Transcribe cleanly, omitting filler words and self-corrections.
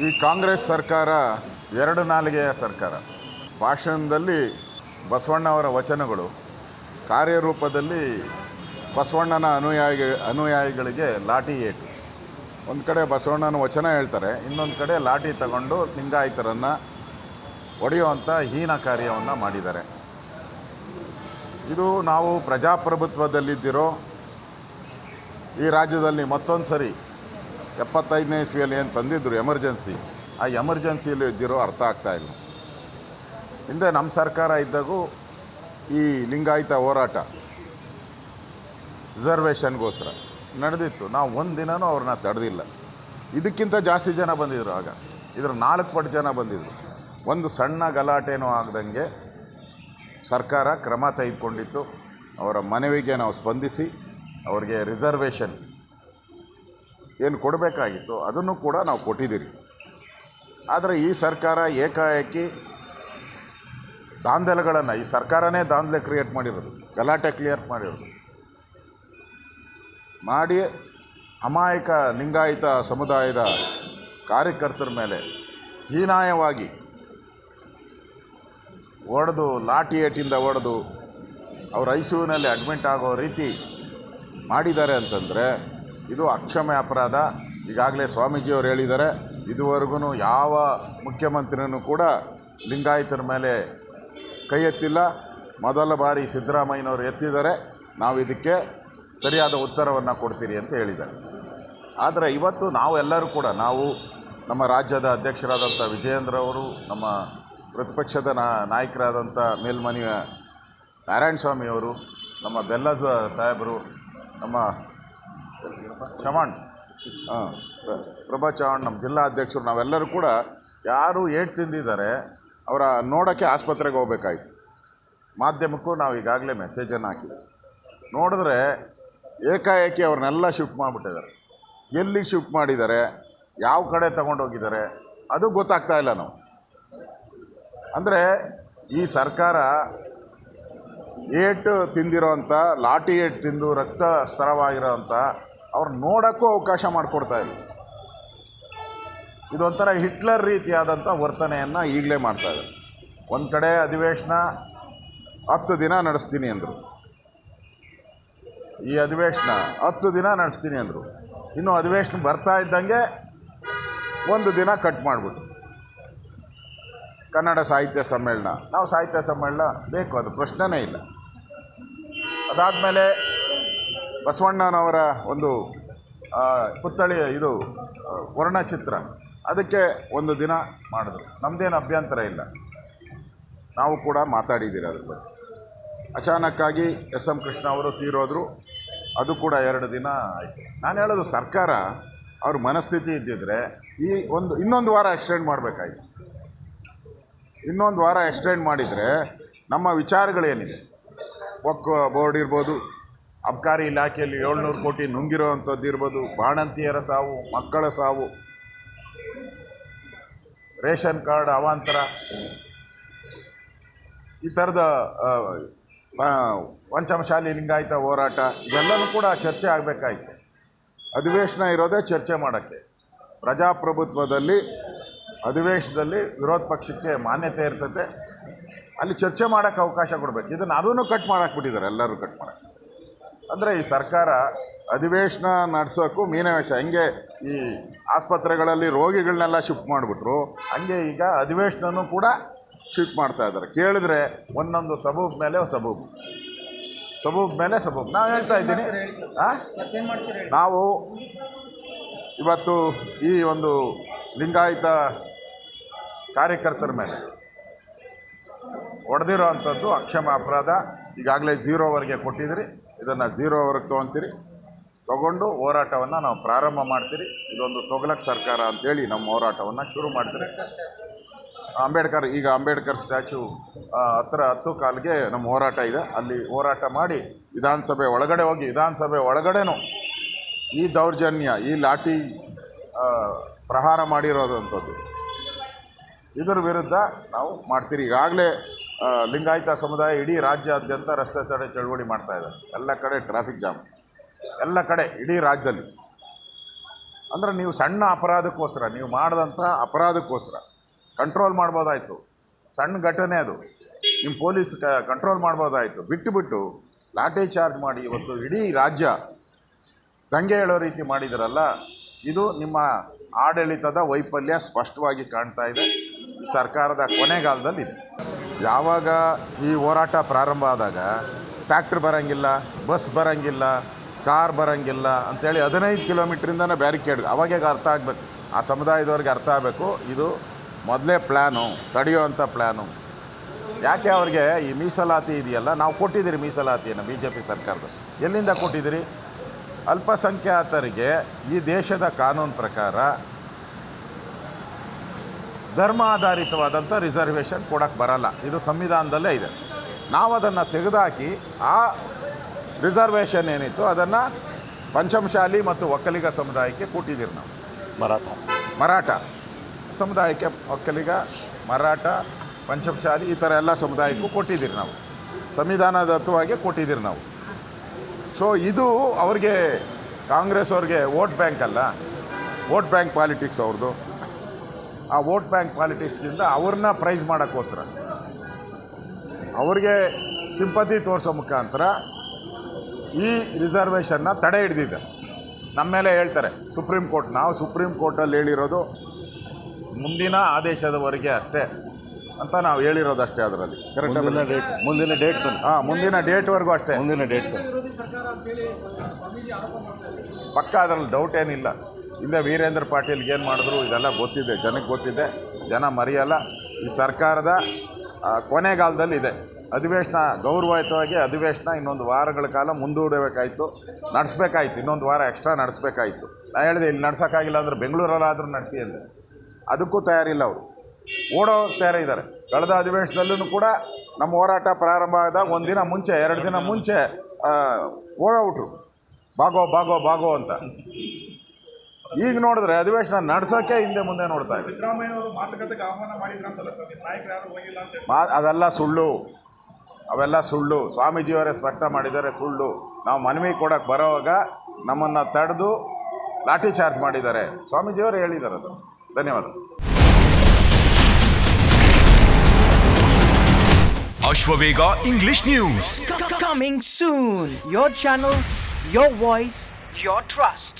ಈ ಕಾಂಗ್ರೆಸ್ ಸರ್ಕಾರ ಎರಡು ನಾಲಿಗೆಯ ಸರ್ಕಾರ. ಭಾಷಣದಲ್ಲಿ ಬಸವಣ್ಣವರ ವಚನಗಳು, ಕಾರ್ಯರೂಪದಲ್ಲಿ ಬಸವಣ್ಣನ ಅನುಯಾಯಿಗಳಿಗೆ ಲಾಠಿ ಏಟು. ಒಂದು ಕಡೆ ಬಸವಣ್ಣನ ವಚನ ಹೇಳ್ತಾರೆ, ಇನ್ನೊಂದು ಕಡೆ ಲಾಠಿ ತಗೊಂಡು ಲಿಂಗಾಯತರನ್ನು ಹೊಡೆಯುವಂಥ ಹೀನ ಕಾರ್ಯವನ್ನು ಮಾಡಿದ್ದಾರೆ. ಇದು ನಾವು ಪ್ರಜಾಪ್ರಭುತ್ವದಲ್ಲಿದ್ದಿರೋ ಈ ರಾಜ್ಯದಲ್ಲಿ ಮತ್ತೊಂದು ಸರಿ 75ನೇ ಇಸ್ವಿಯಲ್ಲಿ ಏನು ತಂದಿದ್ದರು ಎಮರ್ಜೆನ್ಸಿ, ಆ ಎಮರ್ಜೆನ್ಸಿಯಲ್ಲಿ ಇದ್ದಿರೋ ಅರ್ಥ ಆಗ್ತಾಯಿಲ್ಲ. ಹಿಂದೆ ನಮ್ಮ ಸರ್ಕಾರ ಇದ್ದಾಗೂ ಈ ಲಿಂಗಾಯತ ಹೋರಾಟ ರಿಸರ್ವೇಷನ್ಗೋಸ್ಕರ ನಡೆದಿತ್ತು. ನಾವು ಒಂದು ದಿನವೂ ಅವ್ರನ್ನ ತಡೆದಿಲ್ಲ. ಇದಕ್ಕಿಂತ ಜಾಸ್ತಿ ಜನ ಬಂದಿದ್ದರು. ಆಗ ಇದ್ರ 4 ಪಟ್ಟು ಜನ ಬಂದಿದ್ದರು. ಒಂದು ಸಣ್ಣ ಗಲಾಟೆನೂ ಆಗದಂಗೆ ಸರ್ಕಾರ ಕ್ರಮ ತೆಗೆದುಕೊಂಡಿತ್ತು. ಅವರ ಮನವಿಗೆ ನಾವು ಸ್ಪಂದಿಸಿ ಅವ್ರಿಗೆ ರಿಸರ್ವೇಷನ್ ಏನು ಕೊಡಬೇಕಾಗಿತ್ತು ಅದನ್ನು ಕೂಡ ನಾವು ಕೊಟ್ಟಿದ್ದೀರಿ. ಆದರೆ ಈ ಸರ್ಕಾರ ಏಕಾಏಕಿ ದಾಂಧಲೆಗಳನ್ನು, ಈ ಸರ್ಕಾರನೇ ದಾಂಧಲೆ ಕ್ರಿಯೇಟ್ ಮಾಡಿರೋದು, ಗಲಾಟೆ ಕ್ಲಿಯರ್ ಮಾಡಿರೋದು ಮಾಡಿ ಅಮಾಯಕ ಲಿಂಗಾಯತ ಸಮುದಾಯದ ಕಾರ್ಯಕರ್ತರ ಮೇಲೆ ಹೀನಾಯವಾಗಿ ಹೊಡೆದು, ಲಾಠಿ ಏಟಿಂದ ಹೊಡೆದು ಅವ್ರ ಐಸಿಯುನಲ್ಲಿ ಅಡ್ಮಿಟ್ ಆಗೋ ರೀತಿ ಮಾಡಿದ್ದಾರೆ ಅಂತಂದರೆ ಇದು ಅಕ್ಷಮ್ಯ ಅಪರಾಧ. ಈಗಾಗಲೇ ಸ್ವಾಮೀಜಿಯವರು ಹೇಳಿದ್ದಾರೆ, ಇದುವರೆಗೂ ಯಾವ ಮುಖ್ಯಮಂತ್ರಿನೂ ಕೂಡ ಲಿಂಗಾಯತರ ಮೇಲೆ ಕೈ ಎತ್ತಿಲ್ಲ. ಮೊದಲ ಬಾರಿ ಸಿದ್ದರಾಮಯ್ಯನವರು ಎತ್ತಿದ್ದಾರೆ. ನಾವು ಇದಕ್ಕೆ ಸರಿಯಾದ ಉತ್ತರವನ್ನು ಕೊಡ್ತೀರಿ ಅಂತ ಹೇಳಿದ್ದಾರೆ. ಆದರೆ ಇವತ್ತು ನಾವೆಲ್ಲರೂ ಕೂಡ, ನಾವು ನಮ್ಮ ರಾಜ್ಯದ ಅಧ್ಯಕ್ಷರಾದಂಥ ವಿಜಯೇಂದ್ರ ಅವರು, ನಮ್ಮ ಪ್ರತಿಪಕ್ಷದ ನಾಯಕರಾದಂಥ ಮೇಲ್ಮನೆಯ ನಾರಾಯಣ ಸ್ವಾಮಿಯವರು, ನಮ್ಮ ಬೆಲ್ಲದ ಸಾಹೇಬರು, ನಮ್ಮ ಚವಾಣ್ ಪ್ರಭಾ ಚವಾಣ್, ನಮ್ಮ ಜಿಲ್ಲಾ ಅಧ್ಯಕ್ಷರು, ನಾವೆಲ್ಲರೂ ಕೂಡ ಯಾರು ಏಟು ತಿಂದಿದ್ದಾರೆ ಅವರ ನೋಡೋಕ್ಕೆ ಆಸ್ಪತ್ರೆಗೆ ಹೋಗ್ಬೇಕಾಯ್ತು. ಮಾಧ್ಯಮಕ್ಕೂ ನಾವು ಈಗಾಗಲೇ ಮೆಸೇಜನ್ನು ಹಾಕಿದ್ದೀವಿ. ನೋಡಿದ್ರೆ ಏಕಾಏಕಿ ಅವ್ರನ್ನೆಲ್ಲ ಶಿಫ್ಟ್ ಮಾಡಿಬಿಟ್ಟಿದ್ದಾರೆ. ಎಲ್ಲಿಗೆ ಶಿಫ್ಟ್ ಮಾಡಿದ್ದಾರೆ, ಯಾವ ಕಡೆ ತಗೊಂಡೋಗಿದ್ದಾರೆ ಅದು ಗೊತ್ತಾಗ್ತಾ ಇಲ್ಲ. ನಾವು ಅಂದರೆ ಈ ಸರ್ಕಾರ ಏಟು ತಿಂದಿರೋಂಥ, ಲಾಠಿ ಏಟು ತಿಂದು ರಕ್ತ ಸ್ತರವಾಗಿರೋಂಥ ಅವ್ರು ನೋಡೋಕ್ಕೂ ಅವಕಾಶ ಮಾಡಿಕೊಡ್ತಾಯಿಲ್ಲ. ಇದೊಂಥರ ಹಿಟ್ಲರ್ ರೀತಿಯಾದಂಥ ವರ್ತನೆಯನ್ನು ಈಗಲೇ ಮಾಡ್ತಾಯಿದ್ದಾರೆ. ಒಂದು ಕಡೆ ಅಧಿವೇಶನ 10 ದಿನ ನಡೆಸ್ತೀನಿ ಅಂದರು. ಈ ಅಧಿವೇಶನ 10 ದಿನ ನಡೆಸ್ತೀನಿ ಅಂದರು. ಇನ್ನು ಅಧಿವೇಶನ ಬರ್ತಾ ಇದ್ದಂಗೆ 1 ದಿನ ಕಟ್ ಮಾಡಿಬಿಟ್ಟು ಕನ್ನಡ ಸಾಹಿತ್ಯ ಸಮ್ಮೇಳನ. ನಾವು ಸಾಹಿತ್ಯ ಸಮ್ಮೇಳನ ಬೇಕು, ಅದು ಪ್ರಶ್ನೆನೇ ಇಲ್ಲ. ಅದಾದಮೇಲೆ ಬಸವಣ್ಣನವರ ಒಂದು ಪುತ್ಥಳಿ, ಇದು ವರ್ಣಚಿತ್ರ, ಅದಕ್ಕೆ 1 ದಿನ ಮಾಡಿದ್ರು. ನಮ್ಮದೇನು ಅಭ್ಯಂತರ ಇಲ್ಲ, ನಾವು ಕೂಡ ಮಾತಾಡಿದ್ದೀರಿ ಅದ್ರ ಬಗ್ಗೆ. ಅಚಾನಕ್ಕಾಗಿ ಎಸ್ ಎಂ ಕೃಷ್ಣ ಅವರು ತೀರೋದ್ರು, ಅದು ಕೂಡ 2 ದಿನ ಆಯಿತು. ನಾನು ಹೇಳೋದು, ಸರ್ಕಾರ ಅವ್ರ ಮನಸ್ಥಿತಿ ಇದ್ದಿದ್ದರೆ ಇನ್ನೊಂದು ವಾರ ಎಕ್ಸ್ಟೆಂಡ್ ಮಾಡಬೇಕಾಯ್ತು. ಇನ್ನೊಂದು ವಾರ ಎಕ್ಸ್ಟೆಂಡ್ ಮಾಡಿದರೆ ನಮ್ಮ ವಿಚಾರಗಳೇನಿದೆ, ವಕ್ಫ್ ಬೋರ್ಡ್ ಇರ್ಬೋದು, ಅಬಕಾರಿ ಇಲಾಖೆಯಲ್ಲಿ 700 ಕೋಟಿ ನುಂಗಿರೋ ಅಂಥದ್ದು ಇರ್ಬೋದು, ಬಾಣಂತಿಯರ ಸಾವು, ಮಕ್ಕಳ ಸಾವು, ರೇಷನ್ ಕಾರ್ಡ್ ಅವಾಂತರ, ಈ ಥರದ ಪಂಚಮಶಾಲಿ ಲಿಂಗಾಯತ ಹೋರಾಟ, ಇವೆಲ್ಲವೂ ಕೂಡ ಚರ್ಚೆ ಆಗಬೇಕಾಯ್ತು. ಅಧಿವೇಶನ ಇರೋದೇ ಚರ್ಚೆ ಮಾಡೋಕ್ಕೆ. ಪ್ರಜಾಪ್ರಭುತ್ವದಲ್ಲಿ ಅಧಿವೇಶನದಲ್ಲಿ ವಿರೋಧ ಪಕ್ಷಕ್ಕೆ ಮಾನ್ಯತೆ ಇರ್ತದೆ, ಅಲ್ಲಿ ಚರ್ಚೆ ಮಾಡೋಕ್ಕೆ ಅವಕಾಶ ಕೊಡಬೇಕು. ಅದನ್ನು ಕಟ್ ಮಾಡಾಕ್ಬಿಟ್ಟಿದ್ದಾರೆ, ಎಲ್ಲರೂ ಕಟ್ ಮಾಡೋಕ್ಕೆ. ಅಂದರೆ ಈ ಸರ್ಕಾರ ಅಧಿವೇಶನ ನಡೆಸೋಕ್ಕೂ ಮೀನವೇಷ. ಹೆಂಗೆ ಈ ಆಸ್ಪತ್ರೆಗಳಲ್ಲಿ ರೋಗಿಗಳನ್ನೆಲ್ಲ ಶಿಫ್ಟ್ ಮಾಡಿಬಿಟ್ರು, ಹಂಗೆ ಈಗ ಅಧಿವೇಶನೂ ಕೂಡ ಶಿಫ್ಟ್ ಮಾಡ್ತಾಯಿದ್ದಾರೆ. ಕೇಳಿದ್ರೆ ಒಂದೊಂದು ಸಬೂಬ್ ಮೇಲೆ ಸಬೂಬ್ ನಾನು ಹೇಳ್ತಾ ಇದ್ದೀನಿ. ನಾವು ಇವತ್ತು ಈ ಒಂದು ಲಿಂಗಾಯತ ಕಾರ್ಯಕರ್ತರ ಮೇಲೆ ಹೊಡೆದಿರೋ ಅಂಥದ್ದು ಅಕ್ಷಮ್ಯ ಅಪರಾಧ. ಈಗಾಗಲೇ 0ವರೆಗೆ ಕೊಟ್ಟಿದ್ದೀರಿ, ಇದನ್ನು 0ವರೆಗೆ ತೊಗೊಂಡು ಹೋರಾಟವನ್ನು ನಾವು ಪ್ರಾರಂಭ ಮಾಡ್ತೀರಿ. ಇದೊಂದು ತೊಗಲಕ್ ಸರ್ಕಾರ ಅಂತೇಳಿ ನಮ್ಮ ಹೋರಾಟವನ್ನು ಶುರು ಮಾಡ್ತೀರಿ. ಅಂಬೇಡ್ಕರ್ ಸ್ಟ್ಯಾಚ್ಯೂ ಹತ್ರ 10 ಕಾಲಿಗೆ ನಮ್ಮ ಹೋರಾಟ ಇದೆ. ಅಲ್ಲಿ ಹೋರಾಟ ಮಾಡಿ ವಿಧಾನಸಭೆ ಒಳಗಡೆ ಹೋಗಿ, ವಿಧಾನಸಭೆ ಒಳಗಡೆನೂ ಈ ದೌರ್ಜನ್ಯ, ಈ ಲಾಠಿ ಪ್ರಹಾರ ಮಾಡಿರೋದಂಥದ್ದು, ಇದರ ವಿರುದ್ಧ ನಾವು ಮಾಡ್ತೀರಿ. ಈಗಾಗಲೇ ಲಿಂಗಾಯತ ಸಮುದಾಯ ಇಡೀ ರಾಜ್ಯಾದ್ಯಂತ ರಸ್ತೆ ತಡೆ ಚಳವಳಿ ಮಾಡ್ತಾಯಿದ್ದಾರೆ. ಎಲ್ಲ ಕಡೆ ಟ್ರಾಫಿಕ್ ಜಾಮ್, ಎಲ್ಲ ಕಡೆ ಇಡೀ ರಾಜ್ಯದಲ್ಲಿ. ಅಂದರೆ ನೀವು ಸಣ್ಣ ಅಪರಾಧಕ್ಕೋಸ್ಕರ, ನೀವು ಮಾಡಿದಂಥ ಅಪರಾಧಕ್ಕೋಸ್ಕರ ಕಂಟ್ರೋಲ್ ಮಾಡ್ಬೋದಾಯಿತು. ಸಣ್ಣ ಘಟನೆ ಅದು, ನಿಮ್ಮ ಪೊಲೀಸ್ ಕಂಟ್ರೋಲ್ ಮಾಡ್ಬೋದಾಯಿತು. ಬಿಟ್ಟು ಲಾಠಿ ಚಾರ್ಜ್ ಮಾಡಿ ಇವತ್ತು ಇಡೀ ರಾಜ್ಯ ದಂಗೆ ಹೇಳೋ ರೀತಿ ಮಾಡಿದ್ರಲ್ಲ, ಇದು ನಿಮ್ಮ ಆಡಳಿತದ ವೈಫಲ್ಯ ಸ್ಪಷ್ಟವಾಗಿ ಕಾಣ್ತಾ ಇದೆ. ಈ ಸರ್ಕಾರದ ಕೊನೆಗಾಲದಲ್ಲಿದೆ. ಯಾವಾಗ ಈ ಹೋರಾಟ ಪ್ರಾರಂಭ ಆದಾಗ ಟ್ರ್ಯಾಕ್ಟರ್ ಬರೋಂಗಿಲ್ಲ, ಬಸ್ ಬರೋಂಗಿಲ್ಲ, ಕಾರ್ ಬರೋಂಗಿಲ್ಲ ಅಂಥೇಳಿ 15 ಕಿಲೋಮೀಟ್ರಿಂದನೇ ಬ್ಯಾರಿಕೇಡ್, ಅವಾಗೇ ಅರ್ಥ ಆಗಬೇಕು, ಆ ಸಮುದಾಯದವ್ರಿಗೆ ಅರ್ಥ ಆಗಬೇಕು ಇದು ಮೊದಲೇ ಪ್ಲ್ಯಾನು, ತಡೆಯುವಂಥ ಪ್ಲ್ಯಾನು. ಯಾಕೆ ಅವ್ರಿಗೆ ಈ ಮೀಸಲಾತಿ ಇದೆಯಲ್ಲ, ನಾವು ಕೊಟ್ಟಿದ್ದೀರಿ ಮೀಸಲಾತಿಯನ್ನು BJP ಸರ್ಕಾರದ. ಎಲ್ಲಿಂದ ಕೊಟ್ಟಿದ್ದೀರಿ? ಅಲ್ಪಸಂಖ್ಯಾತರಿಗೆ ಈ ದೇಶದ ಕಾನೂನು ಪ್ರಕಾರ ಧರ್ಮ ಆಧಾರಿತವಾದಂಥ ರಿಸರ್ವೇಷನ್ ಕೊಡೋಕ್ಕೆ ಬರಲ್ಲ, ಇದು ಸಂವಿಧಾನದಲ್ಲೇ ಇದೆ. ನಾವು ಅದನ್ನು ತೆಗೆದುಹಾಕಿ ಆ ರಿಸರ್ವೇಷನ್ ಏನಿತ್ತು ಅದನ್ನು ಪಂಚಮಶಾಲಿ ಮತ್ತು ಒಕ್ಕಲಿಗ ಸಮುದಾಯಕ್ಕೆ ಕೊಟ್ಟಿದ್ದೀರಿ ನಾವು. ಮರಾಠ ಸಮುದಾಯಕ್ಕೆ, ಒಕ್ಕಲಿಗ, ಮರಾಠ, ಪಂಚಮಶಾಲಿ ಈ ಥರ ಎಲ್ಲ ಸಮುದಾಯಕ್ಕೂ ಕೊಟ್ಟಿದ್ದೀರಿ ನಾವು, ಸಂವಿಧಾನದತ್ತವಾಗಿ ಕೊಟ್ಟಿದ್ದೀರಿ ನಾವು. ಸೊ ಇದು ಅವ್ರಿಗೆ, ಕಾಂಗ್ರೆಸ್ ಅವ್ರಿಗೆ ವೋಟ್ ಬ್ಯಾಂಕ್ ಅಲ್ಲ, ವೋಟ್ ಬ್ಯಾಂಕ್ ಪಾಲಿಟಿಕ್ಸ್ ಅವ್ರದ್ದು. ಆ ವೋಟ್ ಬ್ಯಾಂಕ್ ಪಾಲಿಟಿಕ್ಸ್ಗಿಂತ ಅವ್ರನ್ನ ಪ್ರೈಸ್ ಮಾಡೋಕ್ಕೋಸ್ಕರ, ಅವ್ರಿಗೆ ಸಿಂಪತಿ ತೋರಿಸೋ ಮುಖಾಂತರ ಈ ರಿಸರ್ವೇಷನ್ನ ತಡೆ ಹಿಡಿದಿದ್ದಾರೆ. ನಮ್ಮ ಮೇಲೆ ಹೇಳ್ತಾರೆ ಸುಪ್ರೀಂ ಕೋರ್ಟ್, ನಾವು ಸುಪ್ರೀಂ ಕೋರ್ಟಲ್ಲಿ ಹೇಳಿರೋದು ಮುಂದಿನ ಆದೇಶದವರೆಗೆ ಅಷ್ಟೇ ಅಂತ ನಾವು ಹೇಳಿರೋದು ಅಷ್ಟೇ. ಅದರಲ್ಲಿ ಕರೆಕ್ಟ್ ಮುಂದಿನ ಡೇಟ್ವರೆಗೂ ಅಷ್ಟೇ, ಮುಂದಿನ ಡೇಟ್ ಪಕ್ಕ, ಅದರಲ್ಲಿ ಡೌಟ್ ಏನಿಲ್ಲ. ಹಿಂದೆ ವೀರೇಂದ್ರ ಪಾಟೀಲ್ಗೆ ಏನು ಮಾಡಿದ್ರು ಇದೆಲ್ಲ ಗೊತ್ತಿದೆ, ಜನಕ್ಕೆ ಗೊತ್ತಿದೆ, ಜನ ಮರೆಯಲ್ಲ. ಈ ಸರ್ಕಾರದ ಕೊನೆಗಾಲದಲ್ಲಿ ಇದೆ. ಅಧಿವೇಶನ ಗೌರವಯುತವಾಗಿ ಅಧಿವೇಶನ ಇನ್ನೊಂದು ವಾರಗಳ ಕಾಲ ಮುಂದೂಡಬೇಕಾಯಿತು, ನಡೆಸಬೇಕಾಯ್ತು, ಇನ್ನೊಂದು ವಾರ ಎಕ್ಸ್ಟ್ರಾ ನಡೆಸಬೇಕಾಯಿತು. ನಾನು ಹೇಳಿದೆ ಇಲ್ಲಿ ನಡೆಸೋಕ್ಕಾಗಿಲ್ಲ ಅಂದರೆ ಬೆಂಗಳೂರಲ್ಲಾದರೂ ನಡೆಸಿ ಅಂದರೆ ಅದಕ್ಕೂ ತಯಾರಿಲ್ಲ. ಅವರು ಓಡೋಕ್ಕೆ ತಯಾರಿದ್ದಾರೆ. ಕಳೆದ ಅಧಿವೇಶನದಲ್ಲೂ ಕೂಡ ನಮ್ಮ ಹೋರಾಟ ಪ್ರಾರಂಭ ಆದಾಗ ಒಂದಿನ ಮುಂಚೆ, 2 ದಿನ ಮುಂಚೆ ಓಡೋಗ್ಬಿಟ್ರು, ಭಾಗೋ ಅಂತ. ಈಗ ನೋಡಿದ್ರೆ ಅಧಿವೇಶನ ನಡೆಸೋಕ್ಕೆ ಹಿಂದೆ ಮುಂದೆ ನೋಡ್ತಾ ಇದ್ದಾರೆ. ಅವೆಲ್ಲ ಸುಳ್ಳು, ಅವೆಲ್ಲ ಸುಳ್ಳು. ಸ್ವಾಮೀಜಿಯವರೇ ಸ್ಪಷ್ಟ ಮಾಡಿದ್ದಾರೆ, ಸುಳ್ಳು. ನಾವು ಮನವಿ ಕೊಡೋಕ್ಕೆ ಬರೋವಾಗ ನಮ್ಮನ್ನು ತಡೆದು ಲಾಠಿ ಚಾರ್ಜ್ ಮಾಡಿದ್ದಾರೆ, ಸ್ವಾಮೀಜಿಯವರು ಹೇಳಿದ್ದಾರೆ ಅದು. ಧನ್ಯವಾದ. Ashwavega English News. Coming soon. Your channel, your voice, your trust.